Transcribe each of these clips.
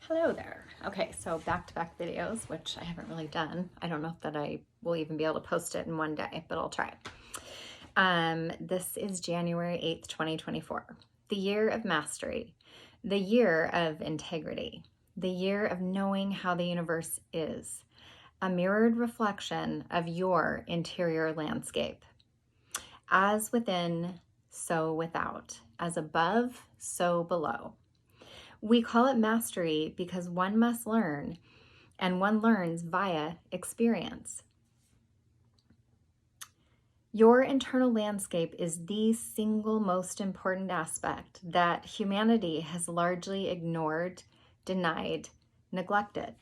Hello there. Okay, so back-to-back videos, which I haven't really done. I don't know if that I will even be able to post it in one day, but I'll try. This is January 8th, 2024, the year of mastery, the year of integrity, the year of knowing how the universe is, a mirrored reflection of your interior landscape. As within, so without, as above, so below. We call it mastery because one must learn, and one learns via experience. Your internal landscape is the single most important aspect that humanity has largely ignored, denied, neglected.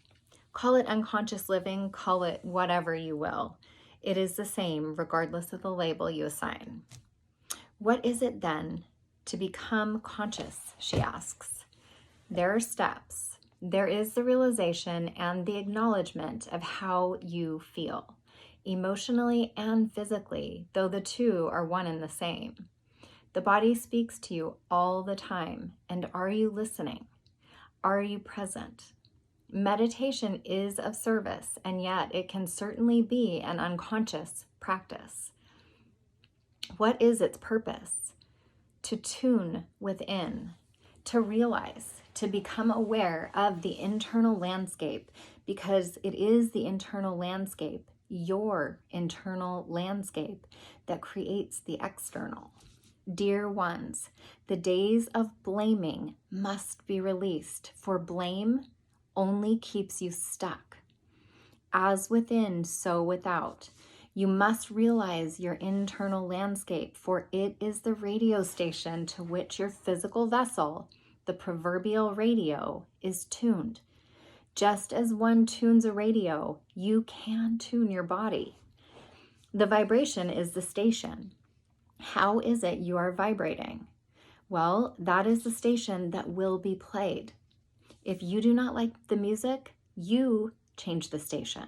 Call it unconscious living, call it whatever you will. It is the same regardless of the label you assign. What is it then to become conscious, she asks. There are steps. There is the realization and the acknowledgement of how you feel, emotionally and physically, though the two are one and the same. The body speaks to you all the time, and are you listening? Are you present? Meditation is of service, and yet it can certainly be an unconscious practice. What is its purpose? To tune within, to realize, to become aware of the internal landscape, because it is the internal landscape, your internal landscape, that creates the external. Dear ones, the days of blaming must be released, for blame only keeps you stuck. As within, so without. You must realize your internal landscape, for it is the radio station to which your physical vessel, the proverbial radio, is tuned. Just as one tunes a radio, you can tune your body. The vibration is the station. How is it you are vibrating? Well, that is the station that will be played. If you do not like the music, you change the station.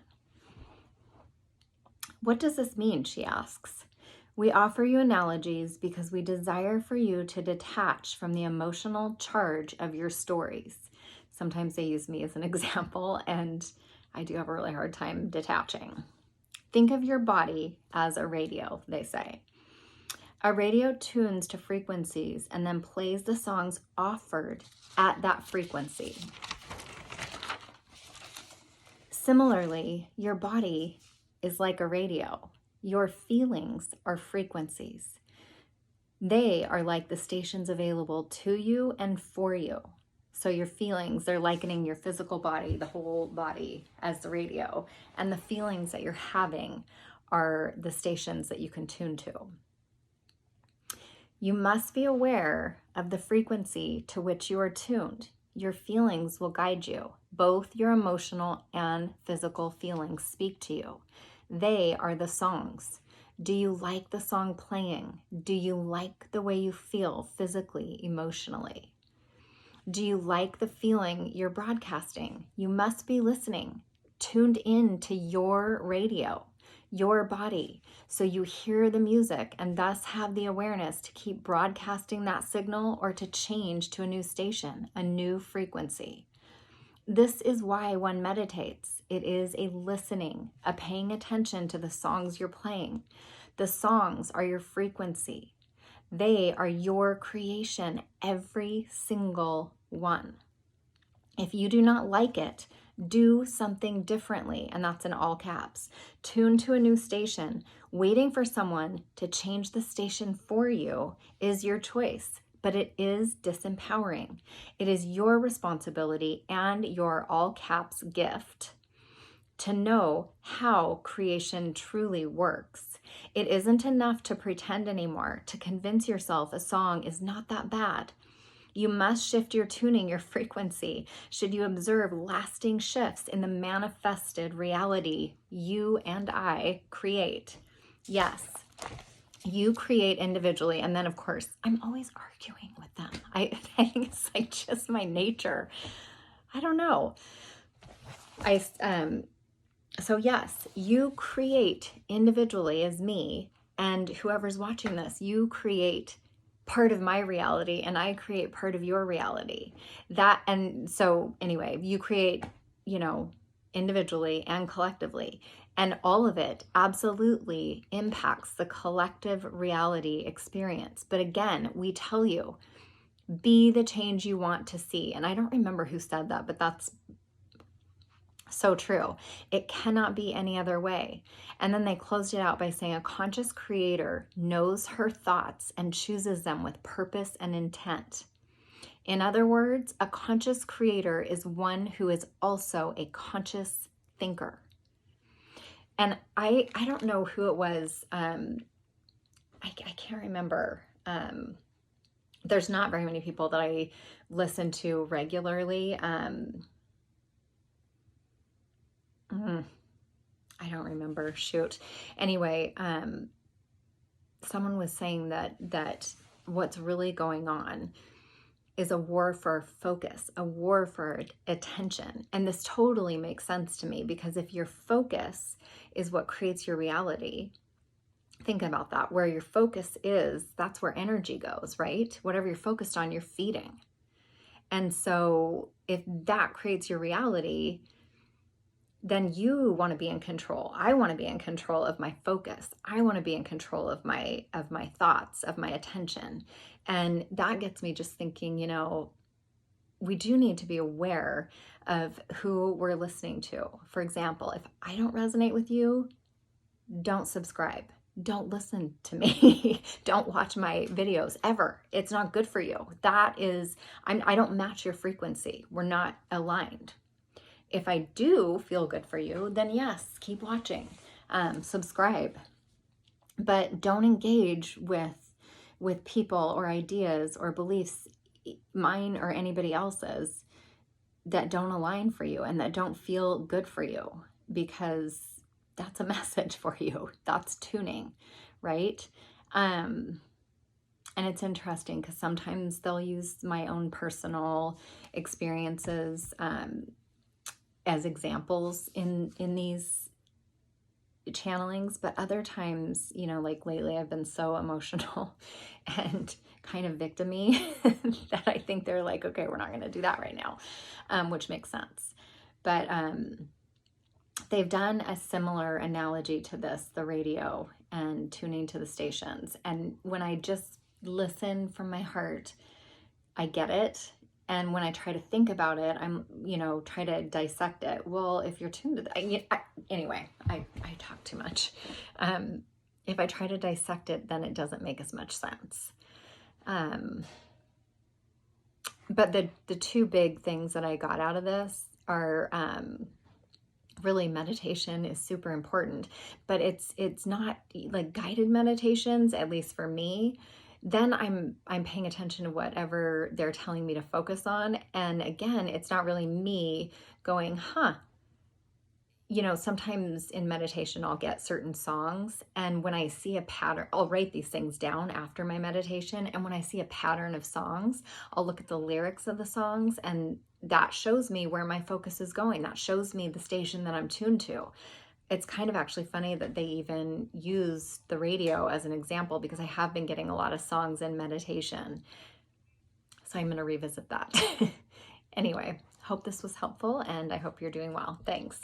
What does this mean, she asks. We offer you analogies because we desire for you to detach from the emotional charge of your stories. Sometimes they use me as an example, and I do have a really hard time detaching. Think of your body as a radio, they say. A radio tunes to frequencies and then plays the songs offered at that frequency. Similarly, your body is like a radio. Your feelings are frequencies. They are like the stations available to you and for you. So your feelings, they're likening your physical body, the whole body, as the radio. And the feelings that you're having are the stations that you can tune to. You must be aware of the frequency to which you are tuned. Your feelings will guide you. Both your emotional and physical feelings speak to you. They are the songs. Do you like the song playing? Do you like the way you feel physically, emotionally? Do you like the feeling you're broadcasting? You must be listening, tuned in to your radio, your body, so you hear the music and thus have the awareness to keep broadcasting that signal or to change to a new station, a new frequency. This is why one meditates. It is a listening, a paying attention to the songs you're playing. The songs are your frequency. They are your creation, every single one. If you do not like it, do something differently, and that's in all caps. Tune to a new station. Waiting for someone to change the station for you is your choice, but it is disempowering. It is your responsibility and your all caps gift to know how creation truly works. It isn't enough to pretend anymore, to convince yourself a song is not that bad. You must shift your tuning, your frequency, should you observe lasting shifts in the manifested reality you and I create. Yes, you create individually, and then of course, I'm always arguing with them. I think it's like just my nature. I don't know. So yes, you create individually as me, and whoever's watching this, you create part of my reality and I create part of your reality. And so anyway, you create, individually and collectively, and all of it absolutely impacts the collective reality experience. But again, we tell you, be the change you want to see. And I don't remember who said that, but that's so true. It cannot be any other way. And then they closed it out by saying a conscious creator knows her thoughts and chooses them with purpose and intent. In other words, a conscious creator is one who is also a conscious thinker. And I don't know who it was. I can't remember. There's not very many people that I listen to regularly. I don't remember. Shoot. Anyway, someone was saying that what's really going on is a war for focus, a war for attention. And this totally makes sense to me, because if your focus is what creates your reality, think about that. Where your focus is, that's where energy goes, right? Whatever you're focused on, you're feeding. And so if that creates your reality, then you want to be in control. I want to be in control of my focus. I want to be in control of my thoughts, of my attention. And that gets me just thinking, we do need to be aware of who we're listening to. For example, if I don't resonate with you, don't subscribe. Don't listen to me. Don't watch my videos ever. It's not good for you. I don't match your frequency. We're not aligned. If I do feel good for you, then yes, keep watching, subscribe, but don't engage with people or ideas or beliefs, mine or anybody else's, that don't align for you and that don't feel good for you, because that's a message for you. That's tuning, right? And it's interesting because sometimes they'll use my own personal experiences as examples in these channelings, but other times, like lately I've been so emotional and kind of victim-y that I think they're like, okay, we're not going to do that right now, which makes sense. But they've done a similar analogy to this, the radio and tuning to the stations. And when I just listen from my heart, I get it. And when I try to think about it, I'm, try to dissect it. Well, if you're tuned to that, anyway, I talk too much. If I try to dissect it, then it doesn't make as much sense. But the two big things that I got out of this are, really, meditation is super important, but it's not like guided meditations, at least for me. Then I'm paying attention to whatever they're telling me to focus on. And again, it's not really me going, sometimes in meditation, I'll get certain songs. And when I see a pattern, I'll write these things down after my meditation. And when I see a pattern of songs, I'll look at the lyrics of the songs, and that shows me where my focus is going. That shows me the station that I'm tuned to. It's kind of actually funny that they even use the radio as an example, because I have been getting a lot of songs in meditation. So I'm going to revisit that. Anyway, hope this was helpful, and I hope you're doing well. Thanks.